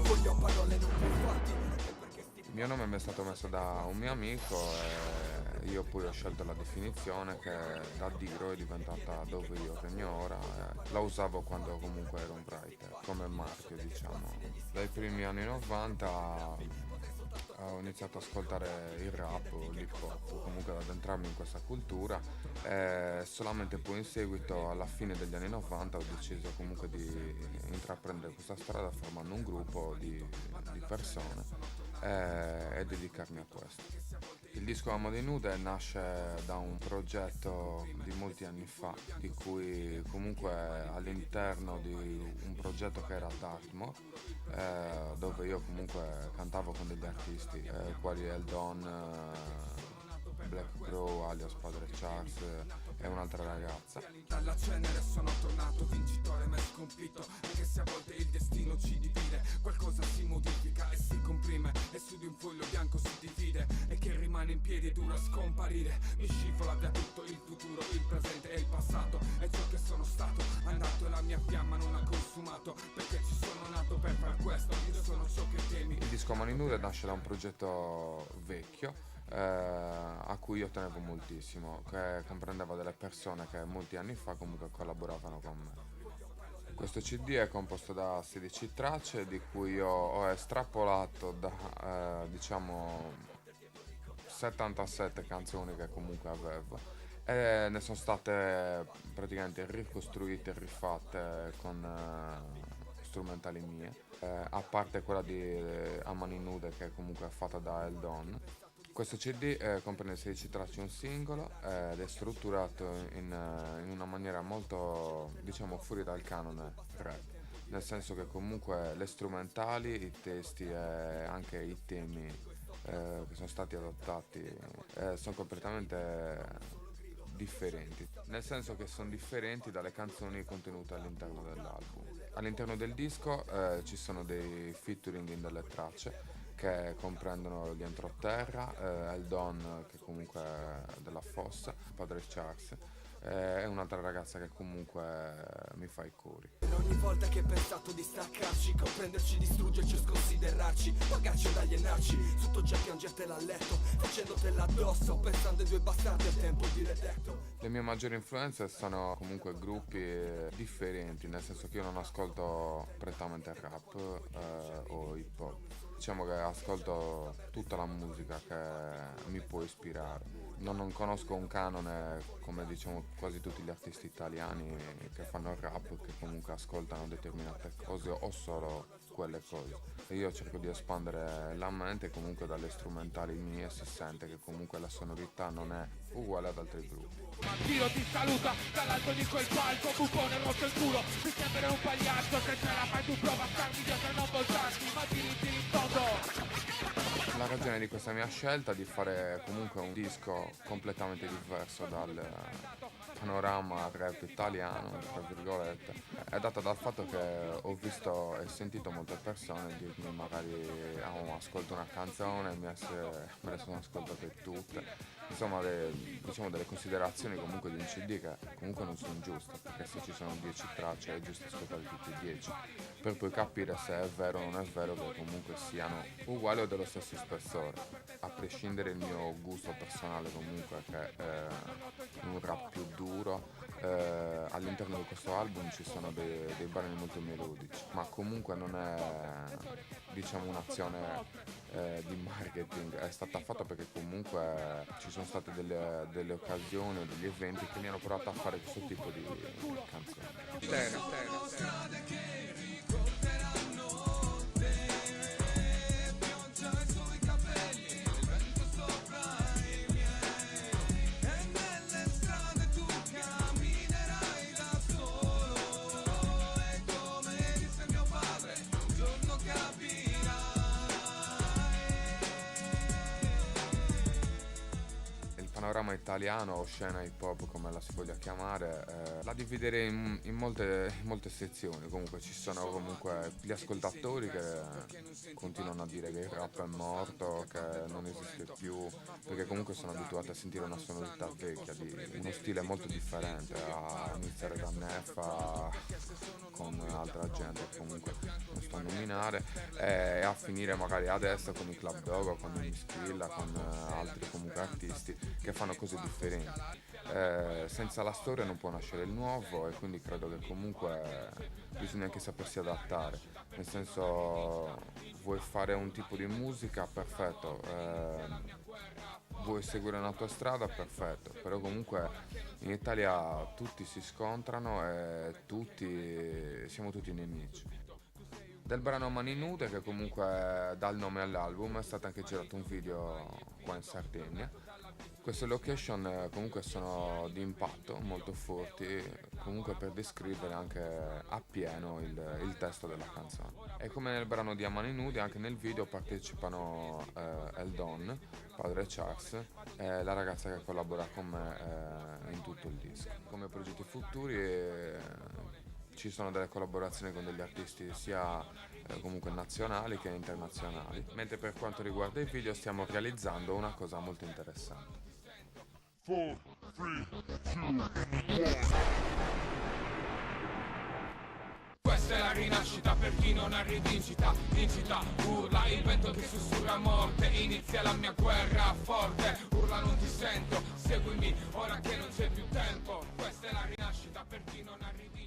voglio parole non più fatti. Il mio nome mi è stato messo da un mio amico e io poi ho scelto la definizione che da Diro è diventata dove io regno ora. La usavo quando comunque ero un writer, come marchio diciamo. Dai primi anni 90 ho iniziato ad ascoltare il rap, l'hip hop, comunque ad addentrarmi in questa cultura e solamente poi in seguito, alla fine degli anni 90, ho deciso comunque di intraprendere questa strada formando un gruppo di persone e dedicarmi a questo. Il disco Amo di Nude nasce da un progetto di molti anni fa, di cui comunque all'interno di un progetto che era Dartmoor, dove io comunque cantavo con degli artisti, quali Eldon, Black Crow alias Padre Charles e un'altra ragazza. Dalla cenere sono tornato vincitore ma sconfitto, anche se a volte il destino ci divide. Qualcosa si modifica e si comprime, e su di un foglio bianco si divide, e che rimane in piedi dura scomparire. Mi scivola via tutto il futuro, il presente e il passato, e ciò che sono stato andato e la mia fiamma non ha consumato, perché ci sono nato per far questo, io sono ciò che temi. Il disco Mani Nude nasce da un progetto vecchio a cui io tenevo moltissimo, che comprendeva delle persone che molti anni fa comunque collaboravano con me. Questo CD è composto da 16 tracce, di cui io ho estrapolato da diciamo 77 canzoni che comunque avevo, e ne sono state praticamente ricostruite e rifatte con strumentali mie, a parte quella di A Mani Nude, che comunque è fatta da Eldon. Questo CD comprende 16 tracce e un singolo ed è strutturato in una maniera molto, diciamo, fuori dal canone rap, nel senso che comunque le strumentali, i testi e anche i temi che sono stati adottati sono completamente differenti, nel senso che sono differenti dalle canzoni contenute all'interno dell'album. All'interno del disco ci sono dei featuring in delle tracce che comprendono gli Entroterra, Eldon, che comunque è della Fossa, Padre Charles, e un'altra ragazza che comunque mi fa i cori. Ogni volta che hai pensato di staccarci, comprenderci, distruggerci o sconsiderarci, pagarci o alienarci, tutto già piangertela a letto, facendotela addosso, pensando ai due bastardi al tempo di redetto. Le mie maggiori influenze sono comunque gruppi differenti, nel senso che io non ascolto prettamente rap o hip hop. Diciamo che ascolto tutta la musica che mi può ispirare. Non conosco un canone come diciamo quasi tutti gli artisti italiani che fanno rap, che comunque ascoltano determinate cose o solo quelle cose. E io cerco di espandere la mente, comunque dalle strumentali mie si sente che comunque la sonorità non è uguale ad altri gruppi. Tiro ti saluta dall'alto di quel palco, bucone rotto il culo, mi sembra un pagliaccio, se ce la fai tu prova a starmi dietro e non voltarmi, ma tiri in tondo. La ragione di questa mia scelta di fare comunque un disco completamente diverso dal panorama rap italiano, tra virgolette, è data dal fatto che ho visto e sentito molte persone dirmi magari ascolto una canzone, me le sono ascoltate tutte, insomma diciamo delle considerazioni comunque di un CD che comunque non sono giuste, perché se ci sono 10 tracce è giusto ascoltare tutti e 10, per poi capire se è vero o non è vero che comunque siano uguali o dello stesso spessore, a prescindere il mio gusto personale comunque che è un rap più duro. All'interno di questo album ci sono dei brani molto melodici, ma comunque non è diciamo un'azione di marketing, è stata fatta perché comunque ci sono state delle occasioni, degli eventi che mi hanno portato a fare questo tipo di canzoni. Il panorama italiano o scena hip hop, come la si voglia chiamare, la dividerei in molte sezioni. Comunque ci sono comunque gli ascoltatori che continuano a dire che il rap è morto, che non esiste più, perché comunque sono abituati a sentire una sonorità vecchia, di uno stile molto differente, a iniziare da Neffa con altra gente che comunque non sto a nominare, e a finire magari adesso con i Club Dogo, con i Miskilla, con altri comunque artisti che fanno cose differenti. Senza la storia non può nascere il nuovo, e quindi credo che comunque bisogna anche sapersi adattare, nel senso, vuoi fare un tipo di musica, perfetto, vuoi seguire una tua strada, perfetto, però comunque in Italia tutti si scontrano e siamo tutti nemici. Del brano Mani Nude, che comunque dà il nome all'album, è stato anche girato un video qua in Sardegna. Queste location comunque sono di impatto, molto forti, comunque per descrivere anche appieno il testo della canzone. E come nel brano di A Mani Nude, anche nel video partecipano Eldon, padre Chucks, e la ragazza che collabora con me in tutto il disco. Come progetti futuri ci sono delle collaborazioni con degli artisti sia comunque nazionali che internazionali, mentre per quanto riguarda il video stiamo realizzando una cosa molto interessante. 4, 3, 2, 1. Questa è la rinascita per chi non ha rivincita. Vincita, urla il vento che sussurra morte. Inizia la mia guerra forte. Urla non ti sento, seguimi ora che non c'è più tempo. Questa è la rinascita per chi non ha rivincita.